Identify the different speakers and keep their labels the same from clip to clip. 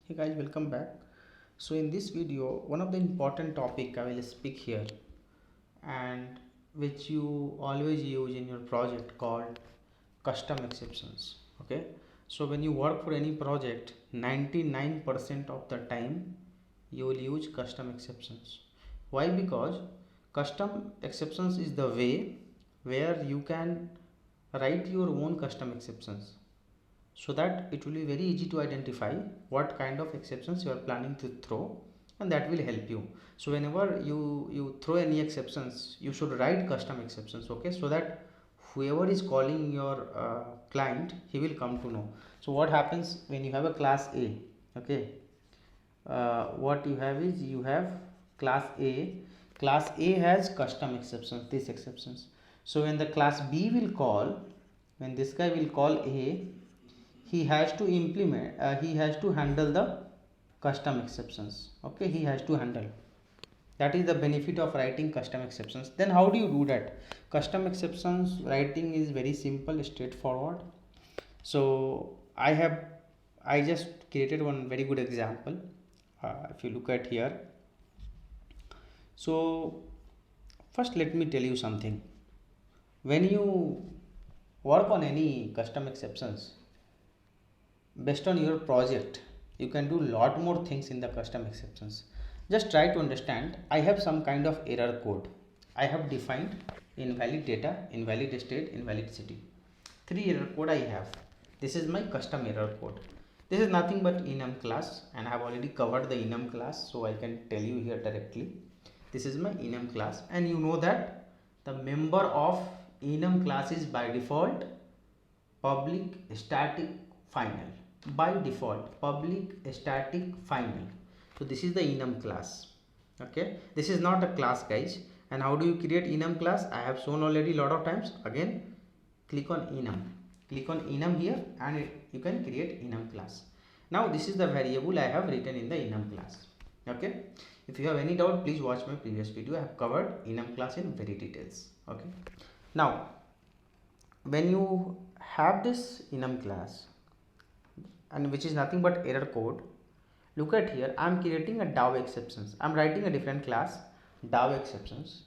Speaker 1: Hey guys, welcome back. So in this video, one of the important topic I will speak here and which you always use in your project called custom exceptions. Okay. So when you work for any project, 99% of the time you will use custom exceptions. Why? Because custom exceptions is the way where you can write your own custom exceptions, so that it will be very easy to identify what kind of exceptions you are planning to throw, and that will help you. So whenever you throw any exceptions, you should write custom exceptions, okay, so that whoever is calling your client, he will come to know. So what happens when you have a class A? Okay, what you have is you have class A has custom exceptions, these exceptions. So when the class B will call, when this guy will call A, he has to implement he has to handle the custom exceptions. Okay, he has to handle. That is the benefit of writing custom exceptions. Then how do you do that? Custom exceptions writing is very simple, straightforward. So I just created one very good example. If you look at here, so first let me tell you something. When you work on any custom exceptions, based on your project, you can do lot more things in the custom exceptions. Just try to understand. I have some kind of error code. I have defined invalid data, invalid state, invalid city. Three error code I have. This is my custom error code. This is nothing but enum class, and I have already covered the enum class, so I can tell you here directly. This is my enum class, and you know that the member of enum class is by default public static final. By default public static final. So this is the enum class. Okay, this is not a class, guys. And how do you create enum class? I have shown already a lot of times. Again, click on enum here, and you can create enum class. Now this is the variable I have written in the enum class. Okay, if you have any doubt, please watch my previous video. I have covered enum class in very details. Okay, now when you have this enum class, and which is nothing but error code, look at here. I am creating a DAO exceptions. I am writing a different class, DAO exceptions,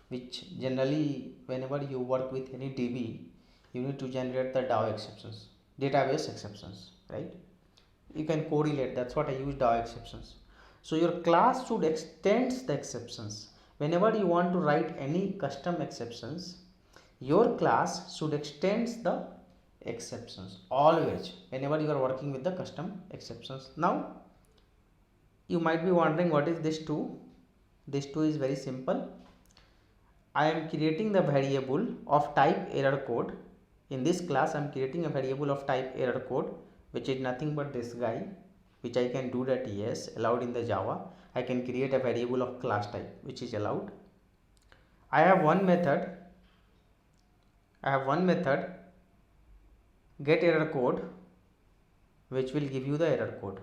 Speaker 1: which generally whenever you work with any DB, you need to generate the DAO exceptions, database exceptions, right? You can correlate. That's what I use, DAO exceptions. So your class should extend the exceptions. Whenever you want to write any custom exceptions, your class should extend the exceptions always whenever you are working with the custom exceptions. Now you might be wondering, what is this 2? This 2 is very simple. I am creating the variable of type error code. In this class I am creating a variable of type error code, which is nothing but this guy, which I can do that, yes, allowed in the Java. I can create a variable of class type, which is allowed. I have one method get error code, which will give you the error code.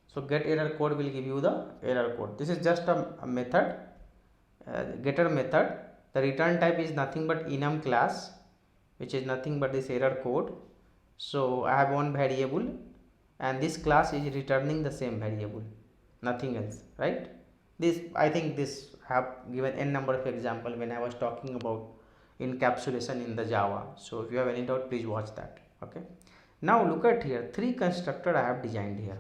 Speaker 1: So get error code will give you the error code. This is just a method, getter method. The return type is nothing but enum class, which is nothing but this error code. So I have one variable, and this class is returning the same variable, nothing else, right? This, I think this I have given n number of example when I was talking about encapsulation in the Java. So if you have any doubt, please watch that. Okay, now look at here, three constructor I have designed here.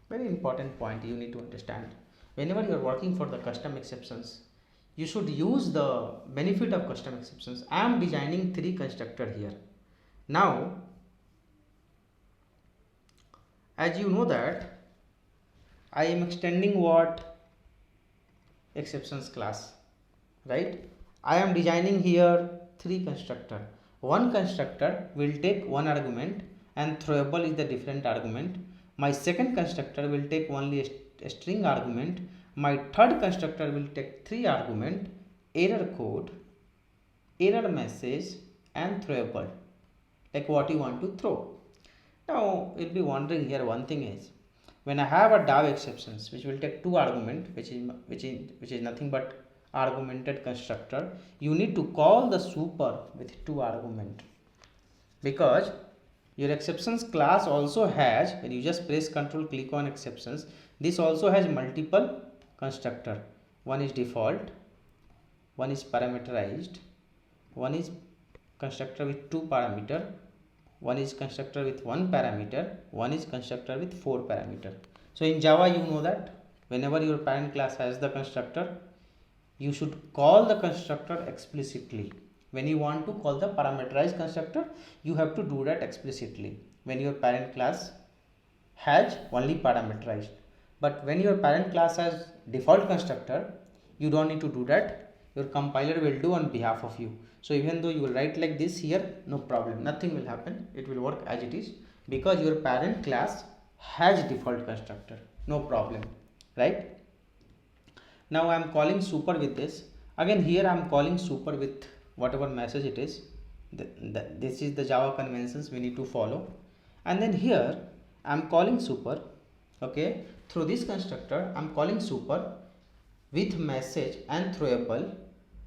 Speaker 1: Very important point you need to understand. Whenever you are working for the custom exceptions, you should use the benefit of custom exceptions. I am designing three constructor here. Now as you know that I am extending what? Exceptions class, right? I am designing here three constructor. One constructor will take one argument, and throwable is the different argument. My second constructor will take only a string argument. My third constructor will take three argument: error code, error message, and throwable, like what you want to throw. Now you'll be wondering here, one thing is, when I have a DAO exceptions which will take two argument, which is nothing but argumented constructor, you need to call the super with two argument, because Your exceptions class also has, when you just press control click on exceptions, this also has multiple constructor. One is default, one is parameterized, one is constructor with 2 parameter, one is constructor with 1 parameter, one is constructor with 4 parameter. So in Java, you know that whenever your parent class has the constructor, you should call the constructor explicitly. When you want to call the parameterized constructor, you have to do that explicitly when your parent class has only parameterized. But when your parent class has default constructor, you don't need to do that. Your compiler will do on behalf of you. So even though you will write like this here, no problem, nothing will happen. It will work as it is because your parent class has default constructor, no problem, right? Now I am calling super with this. Again here I am calling super with whatever message it is. This is the Java conventions we need to follow. And then here I am calling super, okay, through this constructor I am calling super with message and throwable,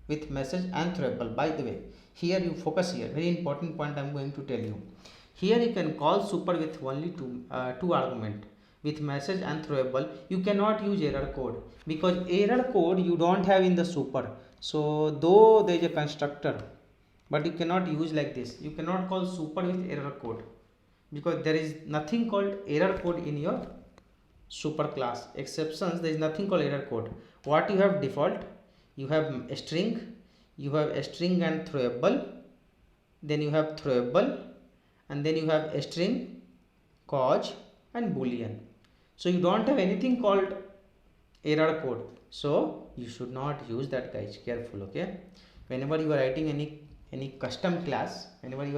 Speaker 1: with message and throwable. By the way, here you focus here, very important point I am going to tell you. Here you can call super with only two argument, with message and throwable. You cannot use error code because error code you don't have in the super. So though there is a constructor, but you cannot use like this. You cannot call super with error code because there is nothing called error code in your super class. Exceptions, there is nothing called error code. What you have default, you have a string, you have a string and throwable, then you have throwable, and then you have a string, cause and boolean. So you don't have anything called error code, so you should not use that, guys. Careful, okay? Whenever you are writing any custom class, and when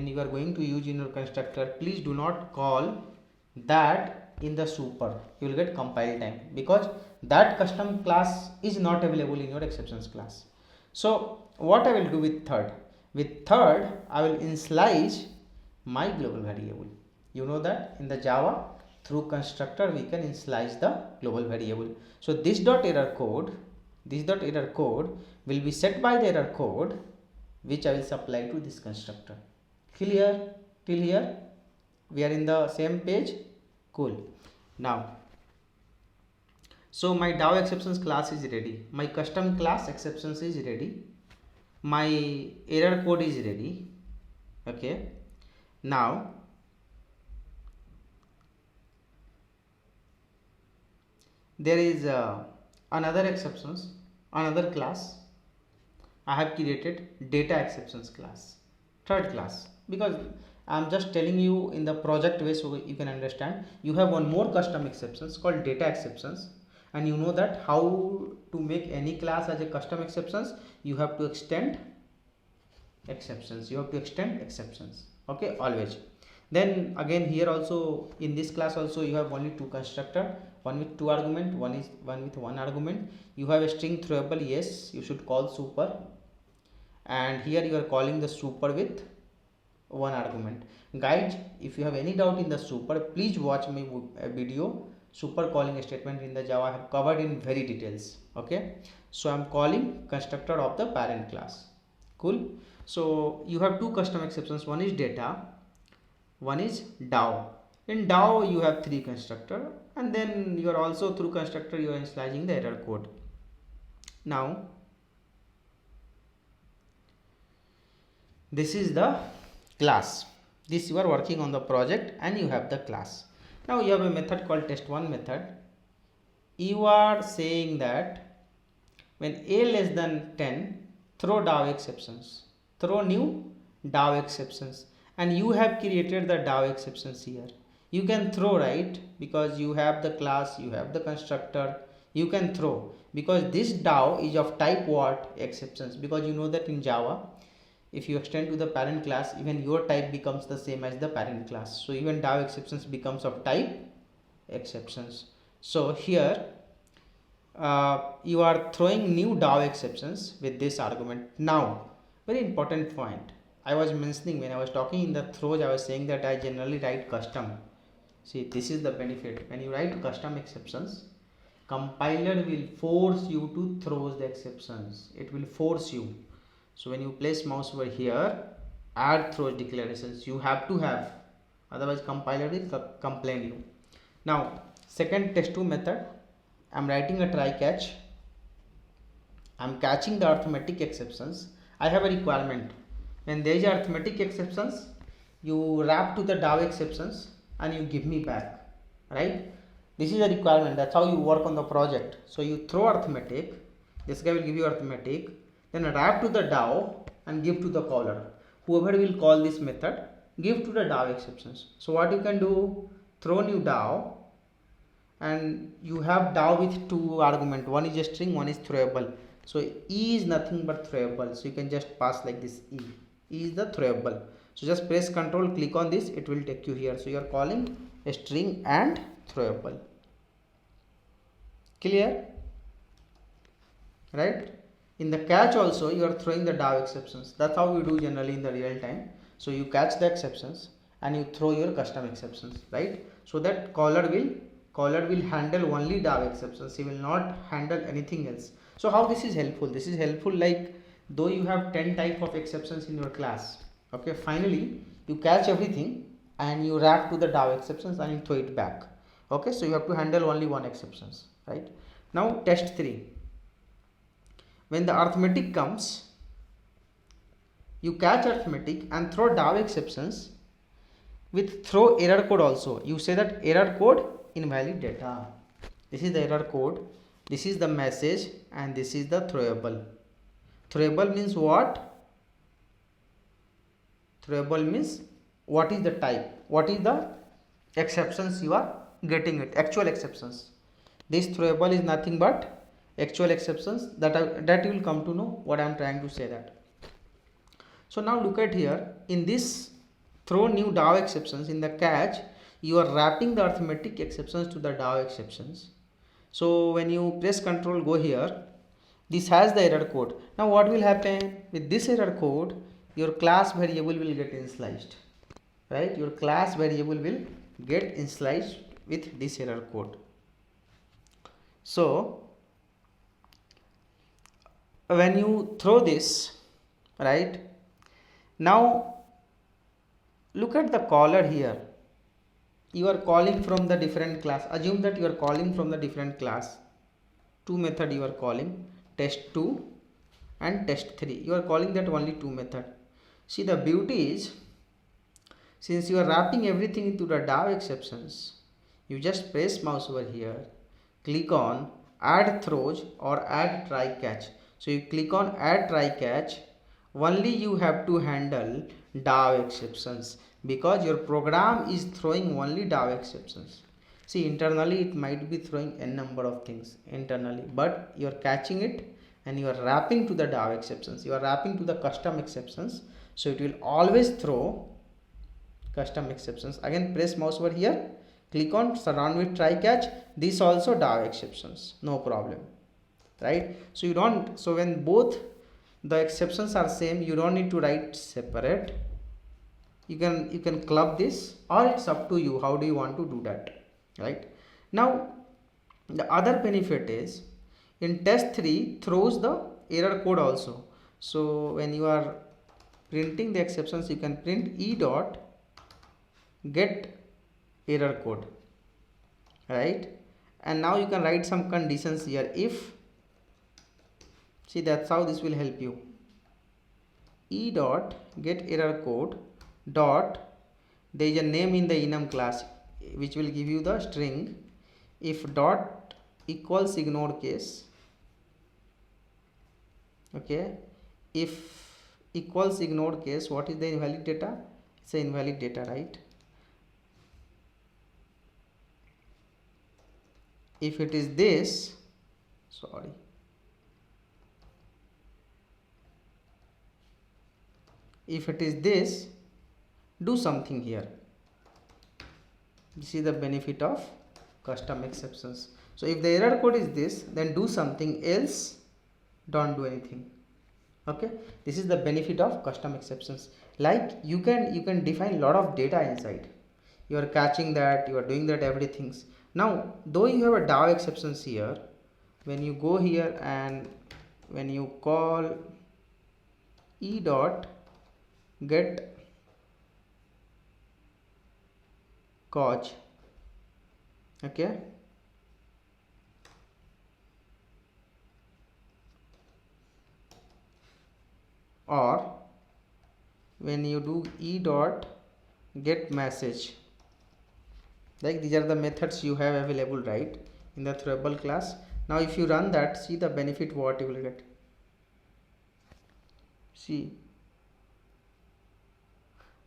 Speaker 1: you are going to use in your constructor, please do not call that in the super. You will get compile time because that custom class is not available in your exceptions class. So what I will do with third? With third, I will initialize my global variable. You know that in the Java, through constructor we can initialize the global variable. So this dot error code will be set by the error code which I will supply to this constructor. Clear till here? We are in the same page. Cool. Now, so my DAO exceptions class is ready, my custom class exceptions is ready, my error code is ready. Okay, now there is another exceptions, another class I have created, data exceptions class, third class, because I am just telling you in the project way so you can understand. You have one more custom exceptions called data exceptions, and you know that how to make any class as a custom exceptions, you have to extend exceptions, okay, always. Then again here also in this class also you have only two constructor, one with two argument, one with one argument. You have a string throwable, yes, you should call super, and here you are calling the super with one argument. Guys, if you have any doubt in the super, please watch my video, super calling statement in the Java. I have covered in very details. Okay, so I am calling constructor of the parent class. Cool. So you have two custom exceptions, one is data, one is DAO. In DAO you have three constructor, and then you are also through constructor you are initializing the error code. Now this is the class, this you are working on the project and you have the class. Now you have a method called test1 method. You are saying that when a less than 10, throw DAO exceptions, throw new DAO exceptions, and you have created the DAO exceptions here. You can throw, right, because you have the class, you have the constructor, you can throw, because this DAO is of type what? Exceptions, because you know that in Java if you extend to the parent class, even your type becomes the same as the parent class. So even DAO exceptions becomes of type exceptions. So here you are throwing new DAO exceptions with this argument. Now very important point I was mentioning when I was talking in the throws, I was saying that I generally write custom. See, this is the benefit. When you write custom exceptions, compiler will force you to throw the exceptions. It will force you. So when you place mouse over here, add throws declarations. You have to have, otherwise compiler will complain you. Now second test2 method, I'm writing a try catch. I'm catching the arithmetic exceptions. I have a requirement. When there is arithmetic exceptions, you wrap to the DAO exceptions and you give me back, right? This is a requirement. That's how you work on the project. So you throw arithmetic. This guy will give you arithmetic. Then wrap to the DAO and give to the caller. Whoever will call this method, give to the DAO exceptions. So what you can do? Throw new DAO, and you have DAO with two arguments. One is a string, one is throwable. So E is nothing but throwable. So you can just pass like this E. E is the throwable. So just press Control, click on this, it will take you here. So you are calling a string and throwable. Clear? Right? In the catch also you are throwing the DAO exceptions. That's how we do generally in the real time. So you catch the exceptions and you throw your custom exceptions, right? So that caller will handle only DAO exceptions. He will not handle anything else. So how this is helpful? This is helpful like though you have 10 type of exceptions in your class. Okay, finally you catch everything and you wrap to the DAO exceptions and you throw it back. Okay, so you have to handle only one exceptions, right? Now test 3. When the arithmetic comes, you catch arithmetic and throw DAO exceptions with throw error code also. You say that error code invalid data. This is the error code, this is the message, and this is the throwable. Throwable means what? Throwable means what is the type, what is the exceptions you are getting it, actual exceptions. This throwable is nothing but actual exceptions that you will come to know what I am trying to say that. So now look at here, in this throw new DAO exceptions, in the catch you are wrapping the arithmetic exceptions to the DAO exceptions. So when you press Control, go here, this has the error code. Now what will happen with this error code? Your class variable will get initialized, right? Your class variable will get initialized with this error code. So when you throw this, right, now look at the caller here. You are calling from the different class. Assume that you are calling from the different class. Two method you are calling, test2 and test3. You are calling that only two method. See, the beauty is, since you are wrapping everything into the DAO exceptions, you just press mouse over here, click on add throws or add try catch. So you click on add try catch. Only you have to handle DAO exceptions because your program is throwing only DAO exceptions. See, internally it might be throwing n number of things internally, but you are catching it and you are wrapping to the DAO exceptions. You are wrapping to the custom exceptions. So it will always throw custom exceptions. Again, press mouse over here, click on surround with try catch. This also DAO exceptions, no problem, right? So you don't, so when both the exceptions are same, you don't need to write separate. You can club this, or it's up to you how do you want to do that, right? Now the other benefit is in test 3 throws the error code also. So when you are printing the exceptions, you can print e dot get error code, right? And now you can write some conditions here. If, see, that's how this will help you. E dot get error code dot, there is a name in the enum class which will give you the string. If dot equals ignore case, okay, if equals ignore case, what is the invalid data? It's a invalid data, right? If it is this, sorry, if it is this, do something here. This is the benefit of custom exceptions. So if the error code is this, then do something else, don't do anything. Okay, this is the benefit of custom exceptions. Like you can define a lot of data inside. You are catching that, you are doing that everything. Now though you have a DAO exceptions here, when you go here and when you call e dot get cause. Okay, or when you do e dot get message, like these are the methods you have available, right, in the throwable class. Now if you run that, see the benefit what you will get. See,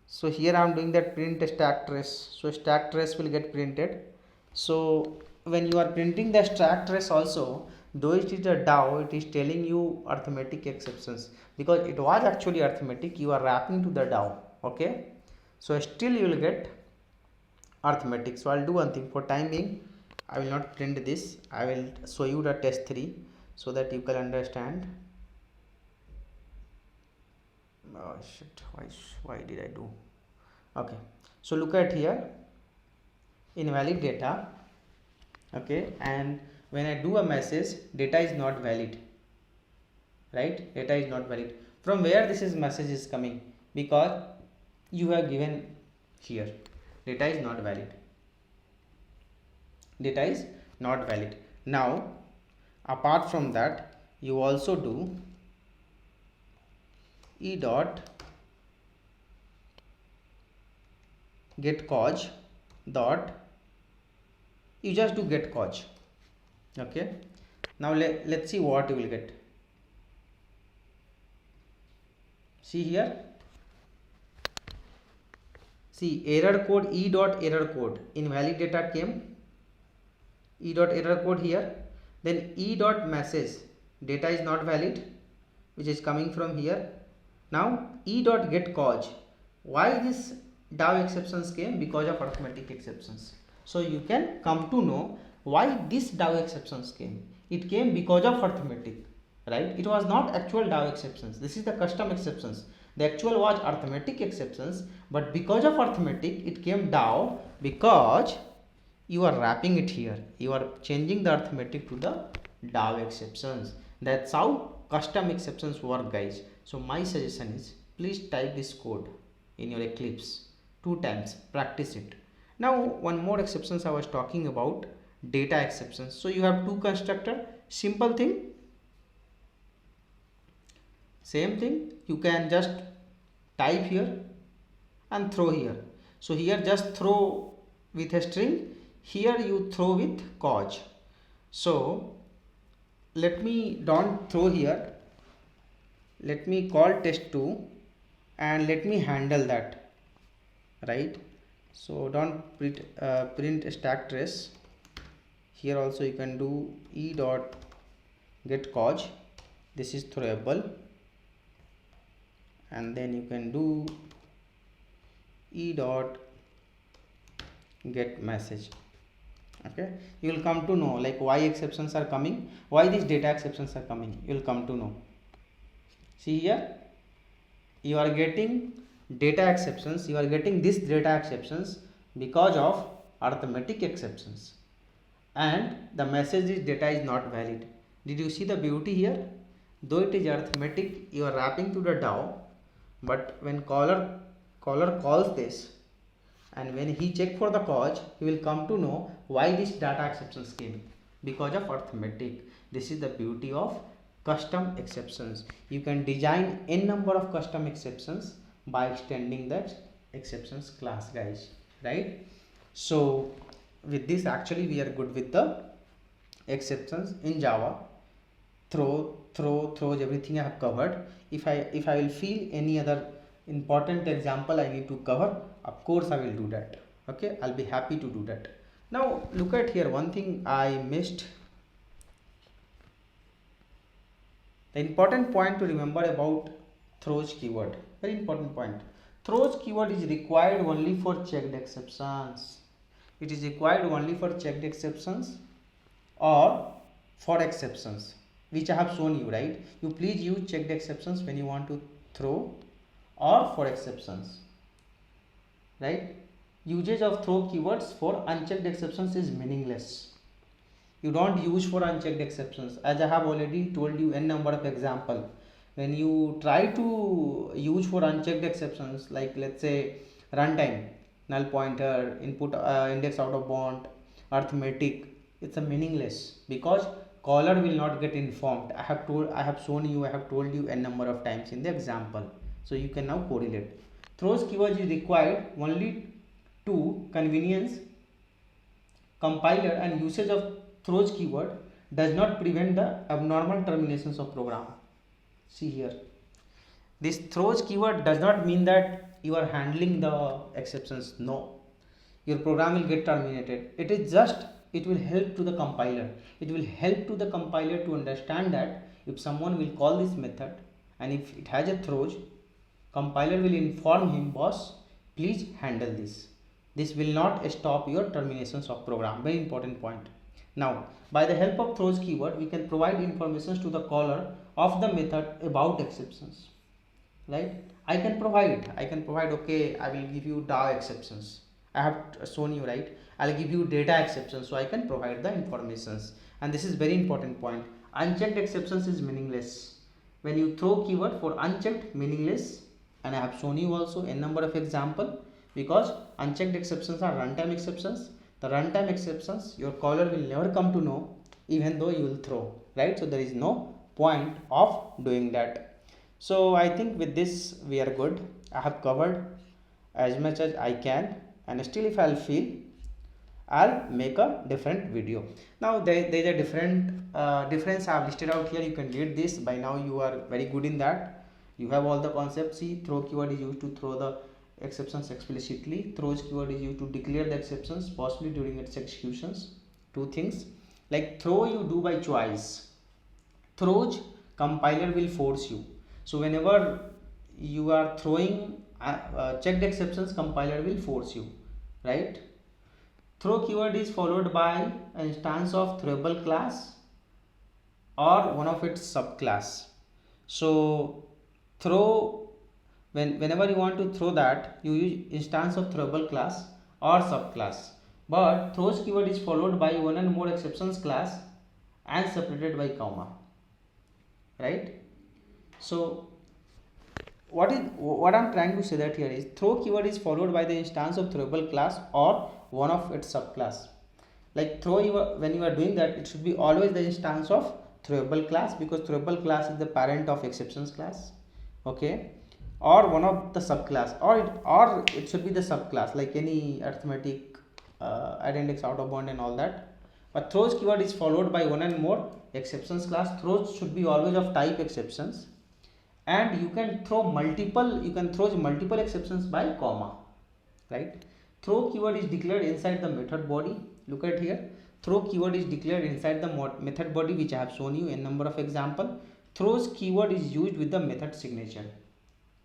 Speaker 1: so here I am doing that print stack trace, so stack trace will get printed. So when you are printing the stack trace also, though it is a DAO, it is telling you arithmetic exceptions, because it was actually arithmetic, you are wrapping to the DAO. Okay, so still you will get arithmetic. So I'll do one thing, for time being I will not print this, I will show you the test 3 so that you can understand. Oh shit, why did I do? Okay, so look at here, invalid data. Okay, and when I do a message, data is not valid, right? Data is not valid. From where this is message is coming? Because you have given here data is not valid, data is not valid. Now apart from that, you also do e dot get cause dot, you just do get cause. Okay, now let's see what you will get. See here, see error code, e dot error code, invalid data came, e dot error code here, then e dot message, data is not valid, which is coming from here. Now e dot get cause, why this DAO exceptions came? Because of arithmetic exceptions. So you can come to know why this DAO exceptions came. It came because of arithmetic, right? It was not actual DAO exceptions. This is the custom exceptions. The actual was arithmetic exceptions, but because of arithmetic it came DAO, because you are wrapping it here, you are changing the arithmetic to the DAO exceptions. That's how custom exceptions work, guys. So my suggestion is, please type this code in your Eclipse 2 times, practice it. Now one more exceptions I was talking about, data exceptions. So you have two constructor, simple thing, same thing, you can just type here and throw here. So here just throw with a string, here you throw with cause. So let me don't throw here, let me call test2 and let me handle that, right? So don't print stack trace. Here also you can do e dot get cause, this is throwable, and then you can do e dot get message. Okay, you will come to know like why exceptions are coming, why these data exceptions are coming, you will come to know. See here, you are getting data exceptions, you are getting this data exceptions because of arithmetic exceptions, and the message is data is not valid. Did you see the beauty here? Though it is arithmetic, you are wrapping to the DAO, but when caller calls this and when he check for the cause, he will come to know why this data exceptions came, because of arithmetic. This is the beauty of custom exceptions. You can design n number of custom exceptions by extending that exceptions class, guys, right? So with this actually we are good with the exceptions in Java. Throws, everything I have covered. If I will feel any other important example I need to cover, of course I will do that. Okay, I'll be happy to do that. Now look at here, one thing I missed. The important point to remember about throws keyword, very important point. Throws keyword is required only for checked exceptions. It is required only for checked exceptions or for exceptions, which I have shown you, right? You please use checked exceptions when you want to throw, or for exceptions, right? Usage of throw keywords for unchecked exceptions is meaningless. You don't use for unchecked exceptions, as I have already told you n number of example. When you try to use for unchecked exceptions, like let's say runtime, null pointer, input, index out of bound, arithmetic, it's a meaningless because caller will not get informed. I have shown you, I have told you n number of times in the example. So you can now correlate. Throws keyword is required only to convenience compiler, and usage of throws keyword does not prevent the abnormal terminations of program. See here, this throws keyword does not mean that you are handling the exceptions. No, your program will get terminated. It is just, it will help to the compiler. It will help to the compiler to understand that if someone will call this method and if it has a throws, compiler will inform him, boss, please handle this. This will not stop your terminations of program. Very important point. Now, by the help of throws keyword, we can provide informations to the caller of the method about exceptions. Right? I can provide, okay, I will give you DAO exceptions. I have shown you, right? I'll give you data exceptions, so I can provide the informations. And this is very important point. Unchecked exceptions is meaningless. When you throw keyword for unchecked, meaningless. And I have shown you also a number of example, because unchecked exceptions are runtime exceptions. The runtime exceptions your caller will never come to know, even though you will throw, right? So there is no point of doing that. So I think with this we are good. I have covered as much as I can, and still if I'll feel, I'll make a different video. Now there is a difference I have listed out here. You can read this. By now you are very good in that. You have all the concepts. See, throw keyword is used to throw the exceptions explicitly. Throws keyword is used to declare the exceptions, possibly during its executions. Two things. Like throw you do by choice. Throws, compiler will force you. So whenever you are throwing checked exceptions, compiler will force you, right? Throw keyword is followed by an instance of throwable class or one of its subclass. So throw, whenever you want to throw that, you use instance of throwable class or subclass. But throws keyword is followed by one and more exceptions class and separated by comma, right? So what I'm trying to say that here is throw keyword is followed by the instance of throwable class or one of its subclass. Like when you are doing that, it should be always the instance of throwable class, because throwable class is the parent of exceptions class, okay, or one of the subclass, or it should be the subclass, like any arithmetic, add index out of bound and all that. But throws keyword is followed by one and more exceptions class. Throws should be always of type exceptions, and you can throw multiple exceptions by comma, right? Throw keyword is declared inside the method body. Look at here, throw keyword is declared inside the method body, which I have shown you in number of example. Throws keyword is used with the method signature,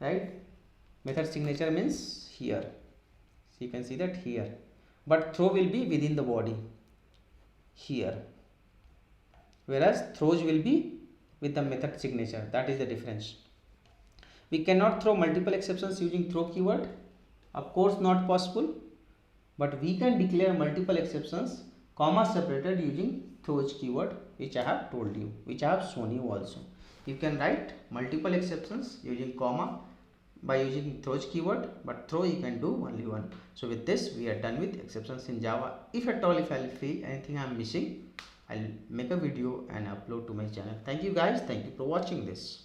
Speaker 1: right? Method signature means here, so you can see that here, but throw will be within the body here, whereas throws will be with the method signature. That is the difference. We cannot throw multiple exceptions using throw keyword, of course not possible, but we can declare multiple exceptions comma separated using throws keyword, which I have told you, which I have shown you also. You can write multiple exceptions using comma by using throws keyword, but throw you can do only one. So with this we are done with exceptions in Java. If at all, if I feel anything I am missing, I'll make a video and upload to my channel. Thank you guys, thank you for watching this.